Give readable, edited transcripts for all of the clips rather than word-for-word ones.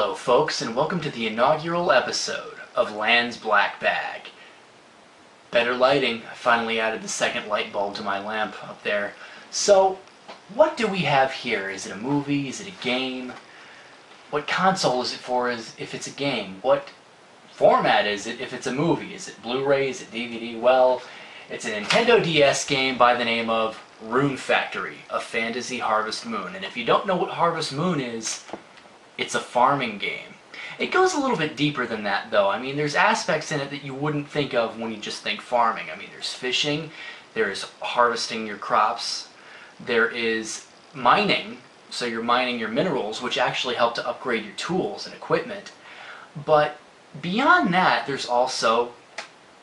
Hello folks, and welcome to the inaugural episode of Land's Black Bag. Better lighting. I finally added the second light bulb to my lamp up there. So, what do we have here? Is it a movie? Is it a game? What console is it for if it's a game? What format is it if it's a movie? Is it Blu-ray? Is it DVD? Well, it's a Nintendo DS game by the name of Rune Factory, a fantasy Harvest Moon. And if you don't know what Harvest Moon is, it's a farming game. It goes a little bit deeper than that, though. I mean, there's aspects in it that you wouldn't think of when you just think farming. I mean, there's fishing, there's harvesting your crops, there is mining, so you're mining your minerals, which actually help to upgrade your tools and equipment. But beyond that, there's also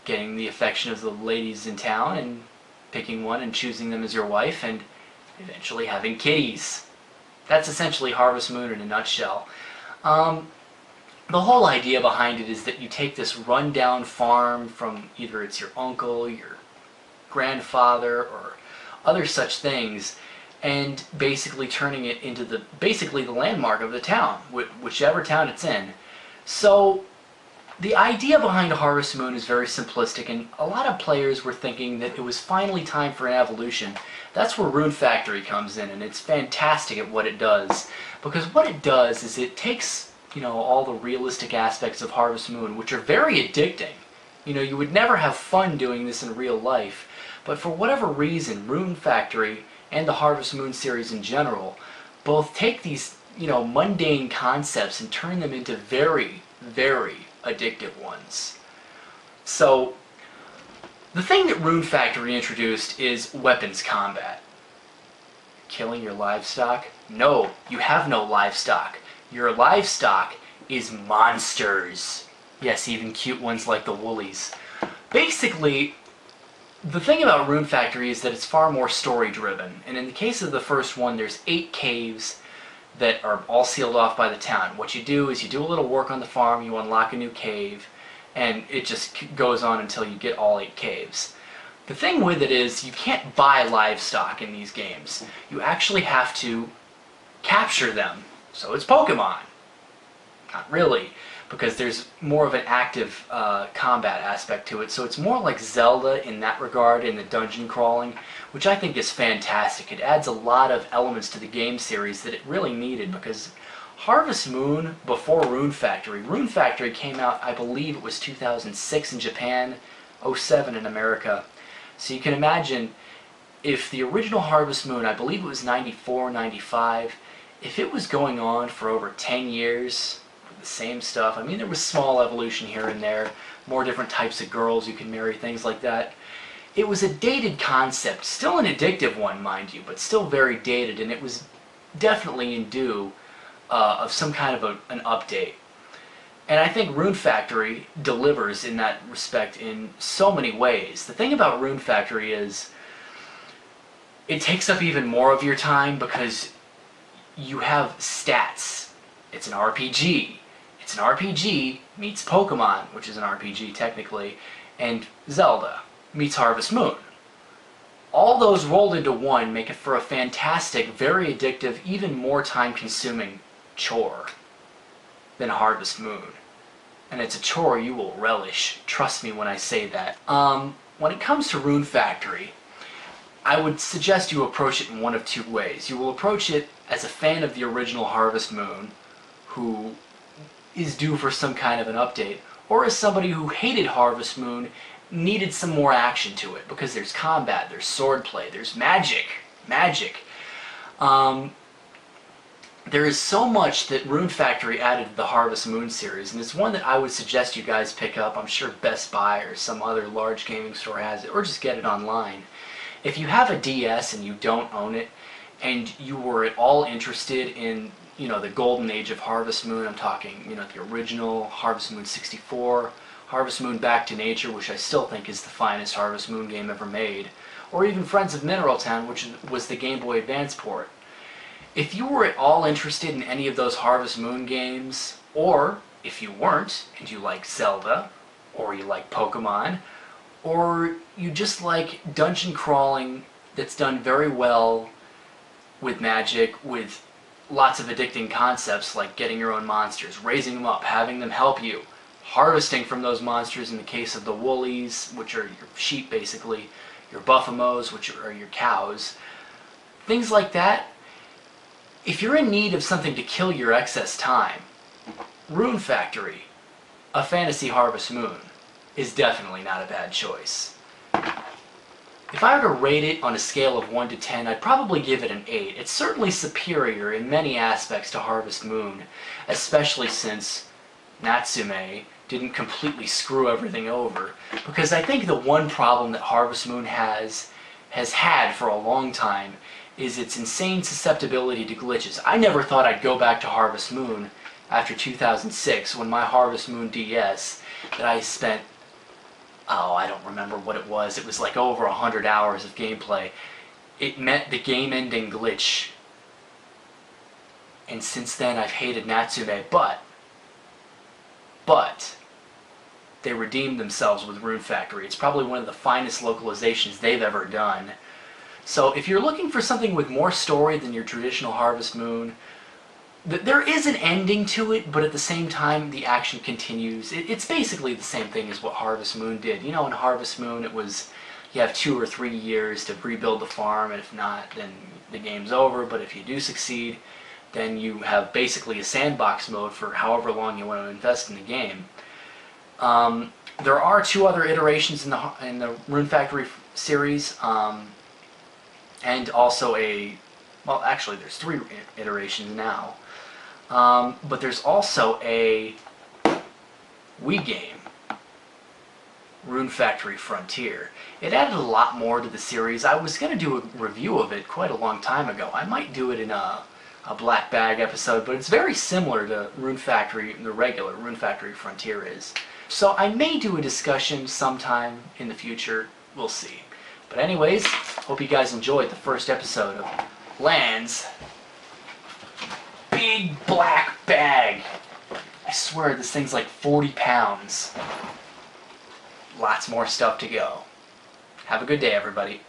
getting the affection of the ladies in town and picking one and choosing them as your wife and eventually having kitties. That's essentially Harvest Moon in a nutshell. The whole idea behind it is that you take this rundown farm from either it's your uncle, your grandfather, or other such things, and basically turning it into basically the landmark of the town, whichever town it's in. So the idea behind Harvest Moon is very simplistic, and a lot of players were thinking that it was finally time for an evolution. That's where Rune Factory comes in, and it's fantastic at what it does. Because what it does is it takes, all the realistic aspects of Harvest Moon, which are very addicting. You would never have fun doing this in real life, but for whatever reason, Rune Factory and the Harvest Moon series in general both take these, mundane concepts and turn them into very, very addictive ones. So, the thing that Rune Factory introduced is weapons combat. Killing your livestock? No, you have no livestock. Your livestock is monsters. Yes, even cute ones like the woolies. Basically, the thing about Rune Factory is that it's far more story-driven. And in the case of the first one, there's 8 caves that are all sealed off by the town. What you do is you do a little work on the farm, you unlock a new cave, and it just goes on until you get all 8 caves. The thing with it is you can't buy livestock in these games. You actually have to capture them. So it's Pokemon. Not really, because there's more of an active combat aspect to it. So it's more like Zelda in that regard, in the dungeon crawling, which I think is fantastic. It adds a lot of elements to the game series that it really needed, because Harvest Moon, before Rune Factory came out, I believe it was 2006 in Japan, 07 in America. So you can imagine, if the original Harvest Moon, I believe it was 94, 95, if it was going on for over 10 years with the same stuff, I mean, there was small evolution here and there, more different types of girls you can marry, things like that. It was a dated concept, still an addictive one, mind you, but still very dated, and it was definitely in due of some kind of an update. And I think Rune Factory delivers in that respect in so many ways. The thing about Rune Factory is it takes up even more of your time because you have stats. It's an RPG. It's an RPG meets Pokemon, which is an RPG technically, and Zelda meets Harvest Moon. All those rolled into one make it for a fantastic, very addictive, even more time-consuming chore than Harvest Moon. And it's a chore you will relish. Trust me when I say that. When it comes to Rune Factory, I would suggest you approach it in one of 2 ways. You will approach it as a fan of the original Harvest Moon, who is due for some kind of an update, or as somebody who hated Harvest Moon, needed some more action to it, because there's combat, there's swordplay, there's magic. There is so much that Rune Factory added to the Harvest Moon series, and it's one that I would suggest you guys pick up. I'm sure Best Buy or some other large gaming store has it, or just get it online. If you have a DS and you don't own it, and you were at all interested in, the golden age of Harvest Moon, I'm talking, the original Harvest Moon 64, Harvest Moon Back to Nature, which I still think is the finest Harvest Moon game ever made, or even Friends of Mineral Town, which was the Game Boy Advance port. If you were at all interested in any of those Harvest Moon games, or if you weren't, and you like Zelda, or you like Pokemon, or you just like dungeon crawling that's done very well with magic, with lots of addicting concepts like getting your own monsters, raising them up, having them help you, harvesting from those monsters in the case of the woolies, which are your sheep basically, your buffamos, which are your cows, things like that. If you're in need of something to kill your excess time, Rune Factory, A Fantasy Harvest Moon, is definitely not a bad choice. If I were to rate it on a scale of 1 to 10, I'd probably give it an 8. It's certainly superior in many aspects to Harvest Moon, especially since Natsume didn't completely screw everything over. Because I think the one problem that Harvest Moon has had for a long time is its insane susceptibility to glitches. I never thought I'd go back to Harvest Moon after 2006 when my Harvest Moon DS that I spent, I don't remember what it was like over 100 hours of gameplay. It met the game-ending glitch. And since then I've hated Natsume, but they redeemed themselves with Rune Factory. It's probably one of the finest localizations they've ever done. So if you're looking for something with more story than your traditional Harvest Moon, there is an ending to it, but at the same time the action continues. It's basically the same thing as what Harvest Moon did. You know, in Harvest Moon it was, you have 2 or 3 years to rebuild the farm, and if not, then the game's over. But if you do succeed, then you have basically a sandbox mode for however long you want to invest in the game. There are 2 other iterations in the Rune Factory series, and also well, actually there's 3 iterations now. But there's also a Wii game, Rune Factory Frontier. It added a lot more to the series. I was going to do a review of it quite a long time ago. I might do it in a Black Bag episode, but it's very similar to Rune Factory, the regular Rune Factory Frontier is. So I may do a discussion sometime in the future. We'll see. But anyways, hope you guys enjoyed the first episode of Lands Big Black Bag. I swear this thing's like 40 pounds. Lots more stuff to go. Have a good day, everybody.